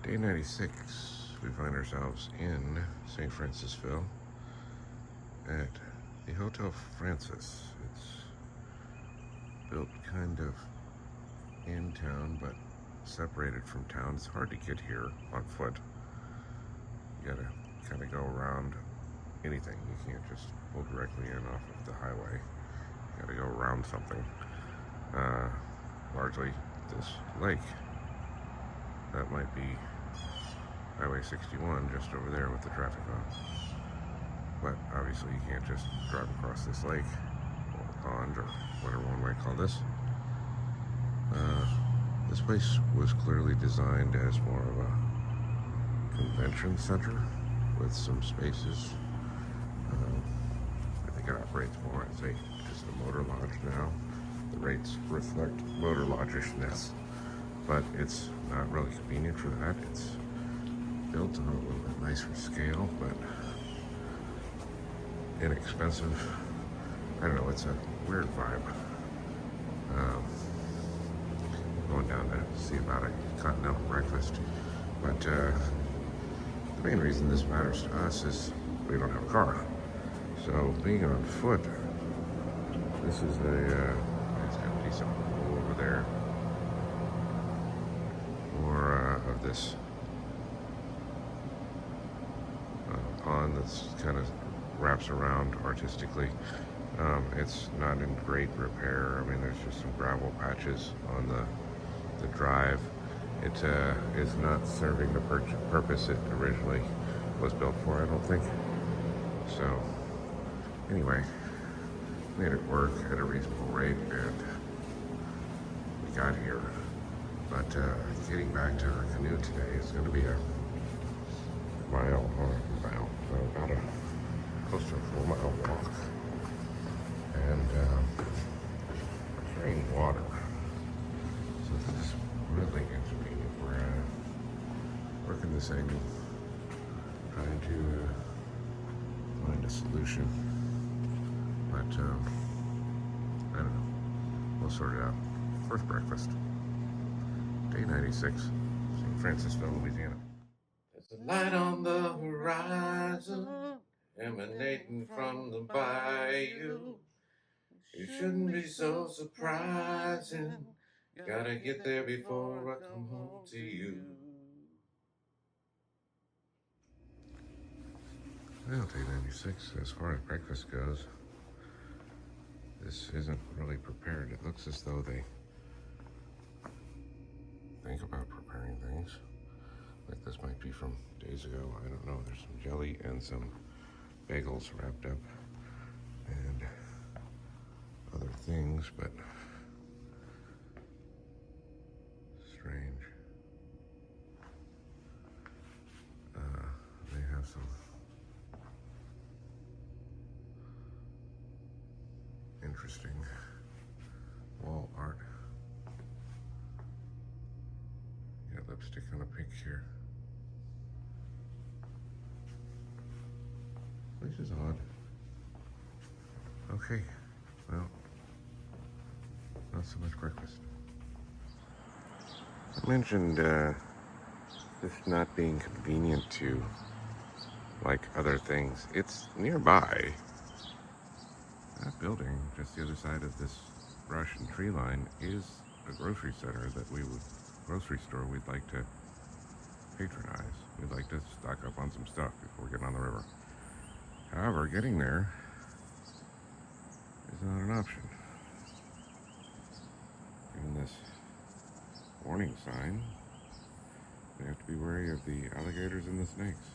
Day 96, we find ourselves in St. Francisville at the Hotel Francis. It's built kind of in town, but separated from town. It's hard to get here on foot. You gotta kind of go around anything. You can't just pull directly in off of the highway. You gotta go around something. Largely this lake. That might be Highway 61 just over there with the traffic on. But obviously you can't just drive across this lake or pond or whatever one might call this. This place was clearly designed as more of a convention center with some spaces. I think it operates more as just a motor lodge now. The rates reflect motor lodgishness, but it's not really convenient for that. It's built on a little bit nicer scale, but inexpensive. I don't know, it's a weird vibe. Going down to see about a continental breakfast, but the main reason this matters to us is we don't have a car. So being on foot, this is it's got a decent pool over there. More of this pond that's kind of wraps around artistically. It's not in great repair. I mean, there's just some gravel patches on the drive. It is not serving the purpose it originally was built for, I don't think. So anyway, made it work at a reasonable rate, and we got here. But getting back to our canoe today is going to be a about close to a 4-mile walk, and carrying water. So this is really inconvenient. We're working this angle, trying to find a solution, but I don't know. We'll sort it out. First breakfast, day 96, St. Francisville, Louisiana. There's a light on the horizon, emanating from the bayou. It shouldn't be so surprising. Gotta get there before I come home to you. Well, day 96, as far as breakfast goes, this isn't really prepared. It looks as though they think about preparing things. Like this might be from days ago. I don't know. There's some jelly and some bagels wrapped up and other things, but strange. They have some interesting wall art. Yeah, lipstick on a picture. This is odd. Okay, well, not so much breakfast. I mentioned this not being convenient to like other things. It's nearby. That building just the other side of this brush and tree line is a grocery center grocery store we'd like to patronize. We'd like to stock up on some stuff before we get on the river. However, getting there is not an option. Given this warning sign, we have to be wary of the alligators and the snakes.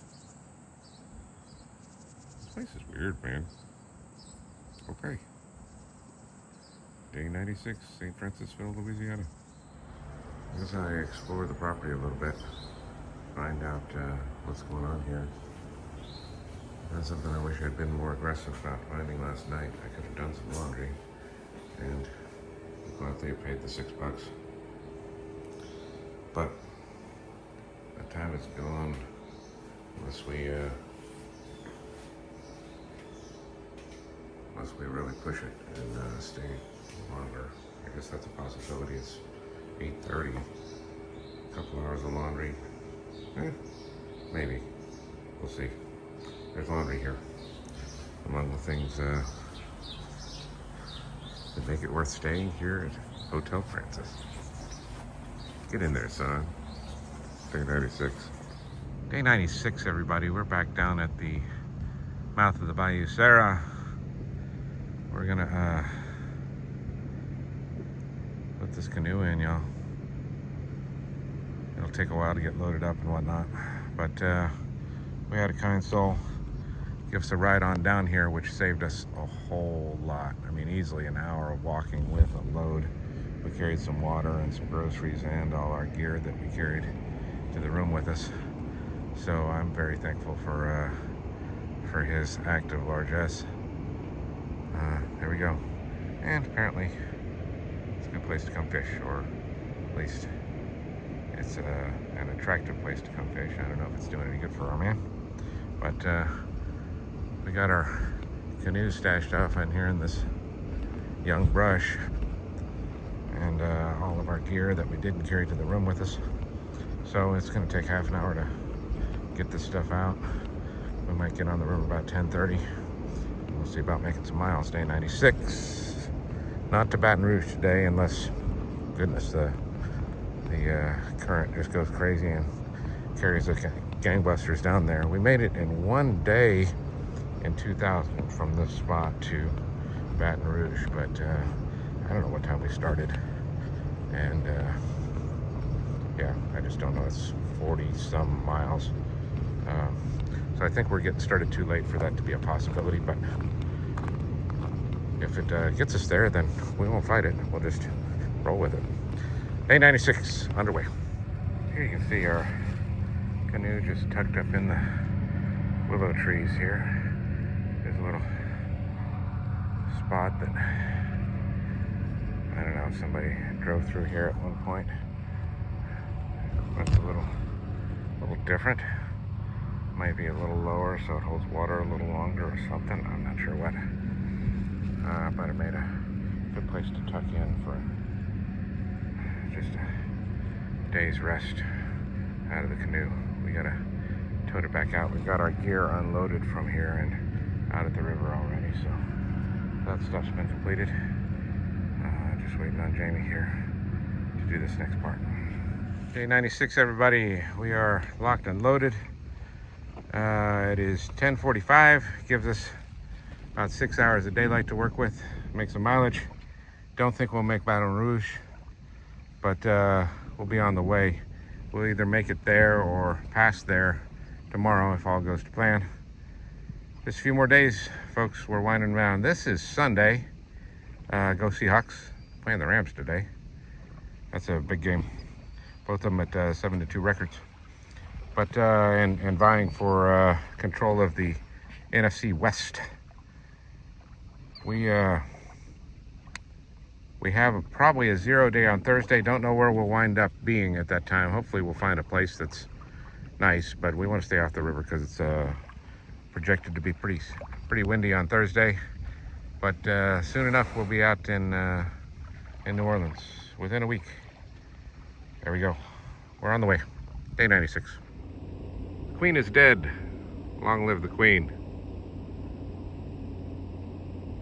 This place is weird, man. Okay. Day 96, St. Francisville, Louisiana. As I explore the property a little bit, find out what's going on here. That's something I wish I'd been more aggressive about finding last night. I could have done some laundry, and I'm glad they paid the $6. But that time is gone unless we really push it and stay longer. I guess that's a possibility. It's 8:30. A couple hours of laundry, Maybe. We'll see. There's laundry here. Among the things that make it worth staying here at Hotel Francis. Get in there, son. Day 96. Day 96, everybody. We're back down at the mouth of the Bayou Sara. We're gonna put this canoe in, y'all. It'll take a while to get loaded up and whatnot, but we had a kind soul give us a ride on down here, which saved us a whole lot. I mean, easily an hour of walking with a load. We carried some water and some groceries and all our gear that we carried to the room with us. So I'm very thankful for his act of largesse. There we go. And apparently it's a good place to come fish, or at least it's an attractive place to come fish. I don't know if it's doing any good for our man, but we got our canoe stashed off in here in this young brush, and all of our gear that we didn't carry to the room with us. So it's going to take half an hour to get this stuff out. We might get on the river about 10:30. We'll see about making some miles. Day 96. Not to Baton Rouge today, unless, goodness, the current just goes crazy and carries the gangbusters down there. We made it in one day in 2000 from this spot to Baton Rouge, but I don't know what time we started, and yeah, I just don't know. It's 40 some miles, so I think we're getting started too late for that to be a possibility, but if it gets us there, then we won't fight it. We'll just roll with it. Day 96 underway. Here you can see our canoe just tucked up in the willow trees here. There's a little spot that, I don't know, somebody drove through here at one point. That's a little different. Might be a little lower so it holds water a little longer or something. I'm not sure what. But it made a good place to tuck in for just a day's rest out of the canoe. We gotta tote it back out. We've got our gear unloaded from here and out at the river already, so that stuff's been completed. Just waiting on Jamie here to do this next part. Day 96, everybody. We are locked and loaded. It is 10:45. Gives us about 6 hours of daylight to work with. Make some mileage. Don't think we'll make Baton Rouge, but we'll be on the way. We'll either make it there or pass there tomorrow if all goes to plan. Just a few more days, folks. We're winding around. This is Sunday. Go Seahawks. Playing the Rams today. That's a big game. Both of them at 7-2 records. But and vying for control of the NFC West. We have probably a 0 day on Thursday. Don't know where we'll wind up being at that time. Hopefully we'll find a place that's nice, but we want to stay off the river because it's projected to be pretty windy on Thursday. But soon enough we'll be out in New Orleans within a week. There we go. We're on the way. Day 96. Queen is dead. Long live the Queen.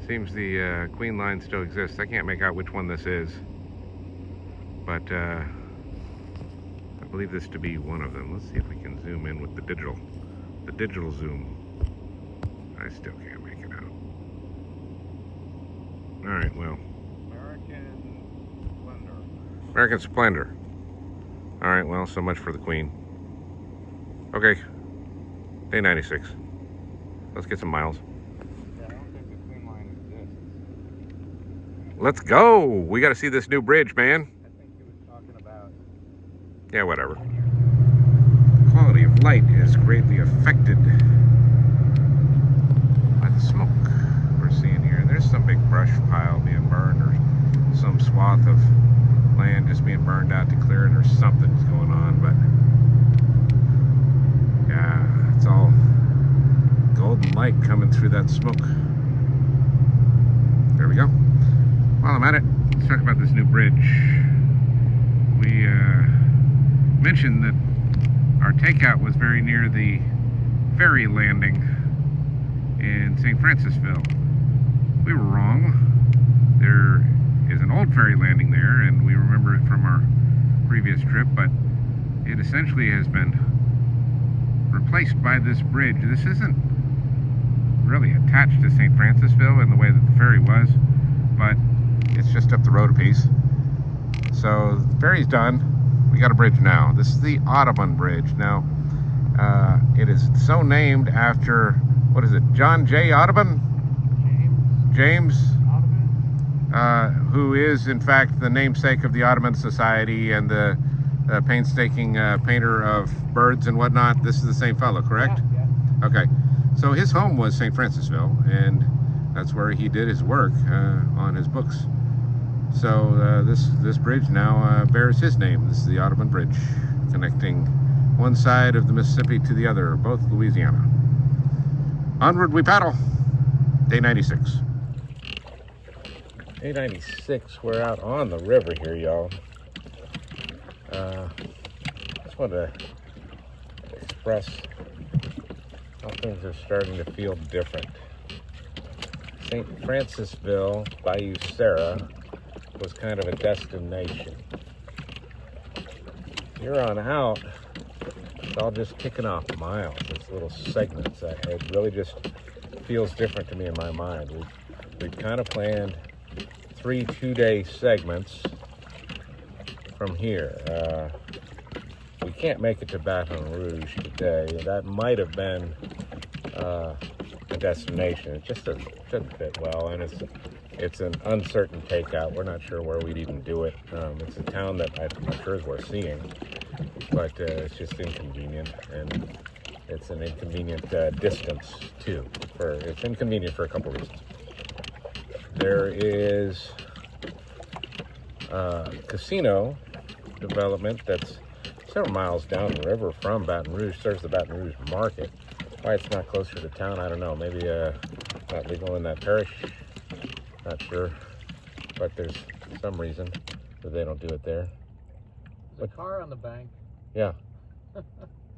Seems the Queen line still exists. I can't make out which one this is, but I believe this to be one of them. Let's see if we can zoom in with the digital zoom. I still can't make it out. All right, well. American Splendor. All right, well, so much for the Queen. Okay, day 96. Let's get some miles. Let's go. We got to see this new bridge, man. I think he was talking about... Yeah, whatever. Quality of light is greatly affected by the smoke we're seeing here. There's some big brush pile being burned, or some swath of land just being burned out to clear it, or something's going on, but yeah, it's all golden light coming through that smoke. There we go. While I'm at it, let's talk about this new bridge. We mentioned that our takeout was very near the ferry landing in St. Francisville. We were wrong. There is an old ferry landing there, and we remember it from our previous trip, but it essentially has been replaced by this bridge. This isn't really attached to St. Francisville in the way that the ferry was, but it's just up the road a piece. So the ferry's done. We got a bridge now. This is the Audubon Bridge. Now, it is so named after, what is it, John J. Audubon? James Audubon? Who is, in fact, the namesake of the Audubon Society and the painstaking painter of birds and whatnot. This is the same fellow, correct? Yeah, yeah. Okay. So his home was St. Francisville, and that's where he did his work on his books. So this bridge now bears his name. This is the Audubon Bridge, connecting one side of the Mississippi to the other, both Louisiana. Onward we paddle. Day 96. Day 96, we're out on the river here, y'all. Just want to express how things are starting to feel different. St. Francisville, Bayou Sarah, was kind of a destination. Here on out, it's all just kicking off miles. It's little segments. It really just feels different to me in my mind. We've kind of planned 3 two-day segments from here. We can't make it to Baton Rouge today. That might have been a destination. It just doesn't fit well, and it's an uncertain takeout. We're not sure where we'd even do it. It's a town that I'm sure is worth seeing, but it's just inconvenient, and it's an inconvenient distance too. It's inconvenient for a couple reasons. There is a casino development that's several miles down the river from Baton Rouge, serves the Baton Rouge market. Why it's not closer to town, I don't know. Maybe not legal in that parish. Not sure, but there's some reason that they don't do it there. There's a car on the bank. Yeah.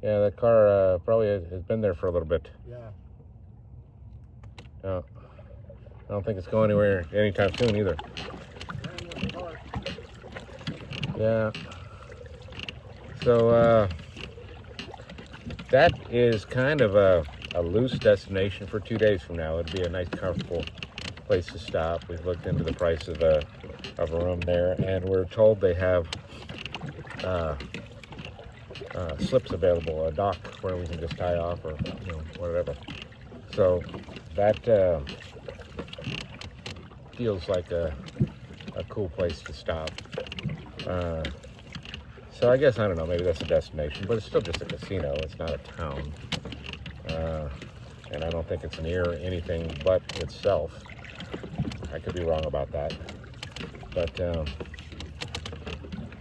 Yeah, that car probably has been there for a little bit. Yeah. No, I don't think it's going anywhere anytime soon either. Yeah. So that is kind of a loose destination for 2 days from now. It'd be a nice, comfortable place to stop. We've looked into the price of a room there, and we're told they have slips available, a dock where we can just tie off or whatever. So that feels like a cool place to stop. So I guess, I don't know, maybe that's a destination, but it's still just a casino. It's not a town. And I don't think it's near anything but itself. I could be wrong about that. But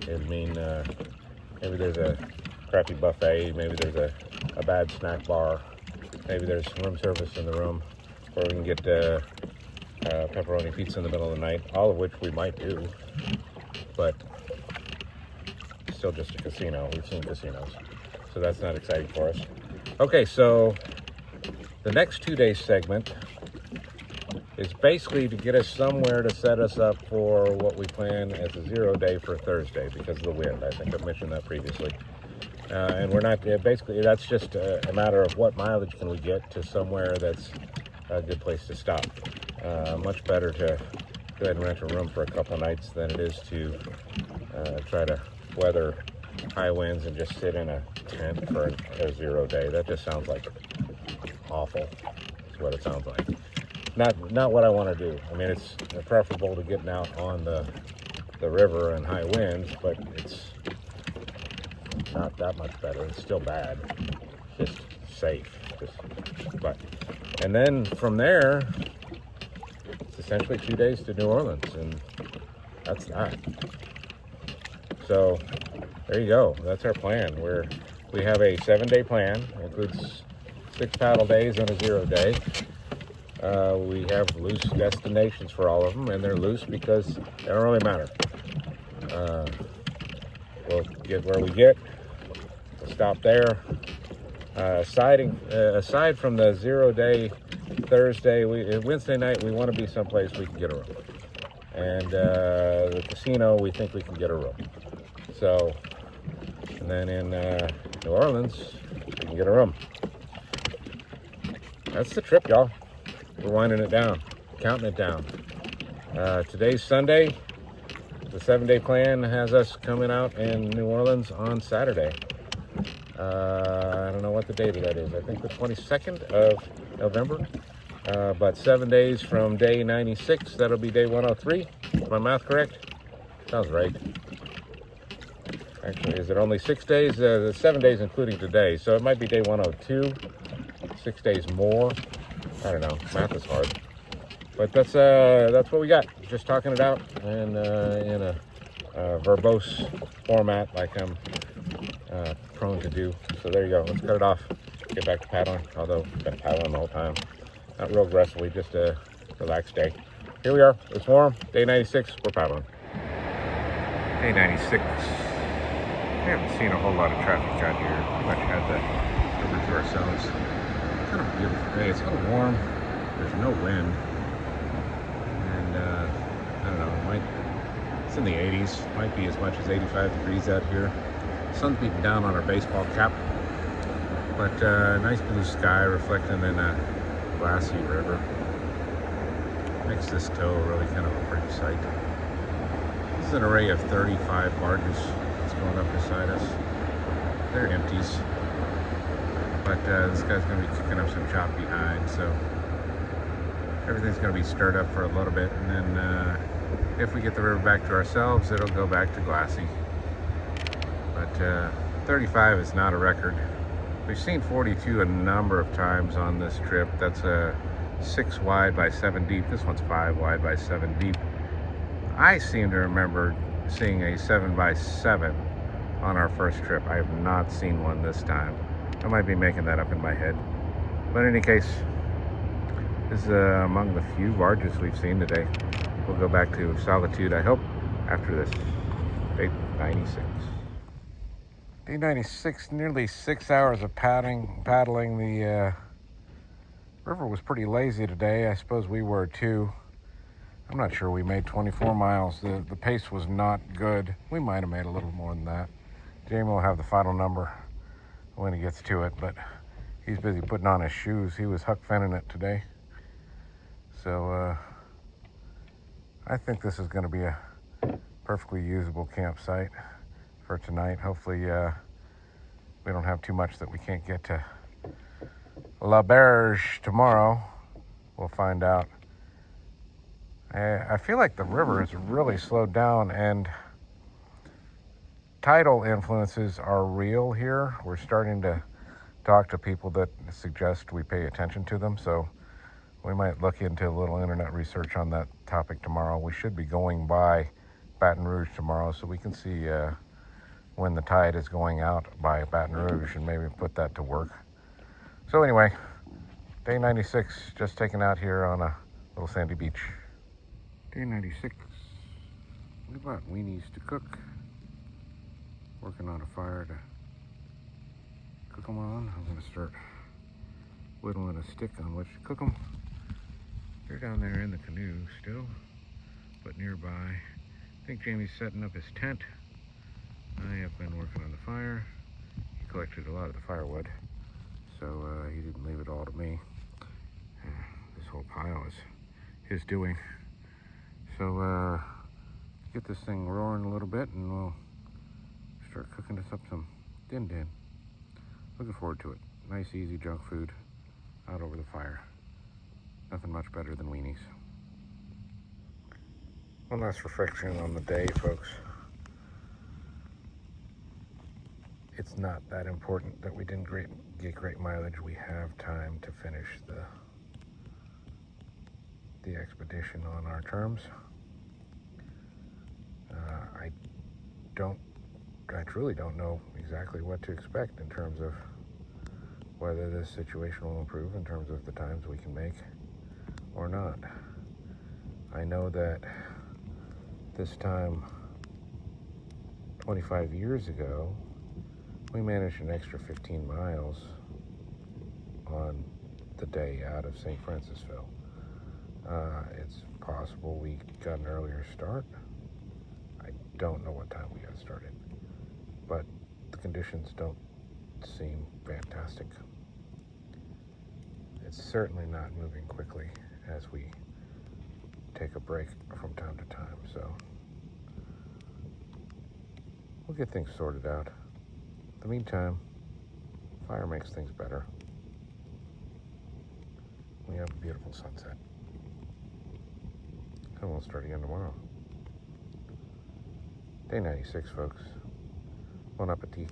it'd mean maybe there's a crappy buffet, maybe there's a bad snack bar, maybe there's room service in the room where we can get pepperoni pizza in the middle of the night, all of which we might do, but still just a casino. We've seen casinos, so that's not exciting for us. Okay, so the next 2 day segment is basically to get us somewhere to set us up for what we plan as a 0 day for Thursday because of the wind. I think I've mentioned that previously. And we're not, basically that's just a matter of what mileage can we get to somewhere that's a good place to stop. Much better to go ahead and rent a room for a couple nights than it is to try to weather high winds and just sit in a tent for a 0 day. That just sounds like awful. Is what it sounds like. Not what I want to do. I mean, it's preferable to getting out on the river and high winds, but it's not that much better. It's still bad. It's just safe. And then from there, it's essentially 2 days to New Orleans, and that's that. So there you go. That's our plan. We have a 7 day plan. It includes 6 paddle days and a 0 day. We have loose destinations for all of them, and they're loose because they don't really matter. We'll get where we get. stop there. Aside from the 0-day Thursday, Wednesday night, we want to be someplace we can get a room. And the casino, we think we can get a room. So, and then in New Orleans, we can get a room. That's the trip, y'all. We're winding it down, counting it down. Today's Sunday. The 7-day plan has us coming out in New Orleans on Saturday. I don't know what the date of that is. I think the 22nd of November. But 7 days from day 96, that'll be day 103. Is my math correct? Sounds right. Actually, is it only 6 days? 7 days including today. So it might be day 102. 6 days more. I don't know. Math is hard. But that's what we got. Just talking it out and in a verbose format like I'm prone to do. So there you go. Let's cut it off. Get back to paddling. Although I've been paddling the whole time. Not real aggressively, just a relaxed day. Here we are. It's warm. Day 96. We're paddling. Day 96. We haven't seen a whole lot of traffic out here. We much had the river to ourselves. Kind of a beautiful day. It's a little warm. There's no wind. I don't know, it's in the 80s, might be as much as 85 degrees out here. Sun's beating down on our baseball cap, but nice blue sky reflecting in a glassy river. Makes this tow really kind of a pretty sight. This is an array of 35 barges that's going up beside us. They're empties, but this guy's going to be kicking up some chop behind, so everything's going to be stirred up for a little bit, and then if we get the river back to ourselves, it'll go back to glassy. But 35 is not a record. We've seen 42 a number of times on this trip. That's a 6 wide by 7 deep. This one's 5 wide by 7 deep. I seem to remember seeing a 7 by 7 on our first trip. I have not seen one this time. I might be making that up in my head. But in any case, this is among the few barges we've seen today. We'll go back to Solitude, I hope, after this. Day 96. Day 96, nearly 6 hours of paddling. The river was pretty lazy today. I suppose we were too. I'm not sure we made 24 miles. The pace was not good. We might have made a little more than that. Jamie will have the final number when he gets to it, but he's busy putting on his shoes. He was Huck Finning it today. So I think this is going to be a perfectly usable campsite for tonight. Hopefully we don't have too much that we can't get to La Berge tomorrow. We'll find out. I feel like the river has really slowed down, and tidal influences are real here. We're starting to talk to people that suggest we pay attention to them, so we might look into a little internet research on that topic tomorrow. We should be going by Baton Rouge tomorrow, so we can see when the tide is going out by Baton Rouge and maybe put that to work. So anyway, day 96, just taken out here on a little sandy beach. Day 96. We bought weenies to cook. Working on a fire to cook them on. I'm going to start whittling a stick on which to cook them. They're down there in the canoe still, but nearby. I think Jamie's setting up his tent. I have been working on the fire. He collected a lot of the firewood, so he didn't leave it all to me. This whole pile is his doing. So get this thing roaring a little bit and we'll start cooking us up some din din. Looking forward to it. Nice easy junk food out over the fire. Nothing much better than weenies. One last reflection on the day, folks. It's not that important that we didn't get great mileage. We have time to finish the expedition on our terms. I truly don't know exactly what to expect in terms of whether this situation will improve in terms of the times we can make or not. I know that this time 25 years ago we managed an extra 15 miles on the day out of St. Francisville. It's possible we got an earlier start. I don't know what time we got started, but the conditions don't seem fantastic. It's certainly not moving quickly as we take a break from time to time, so we'll get things sorted out. In the meantime, fire makes things better. We have a beautiful sunset. And we'll start again tomorrow. Day 96, folks. Bon appetit.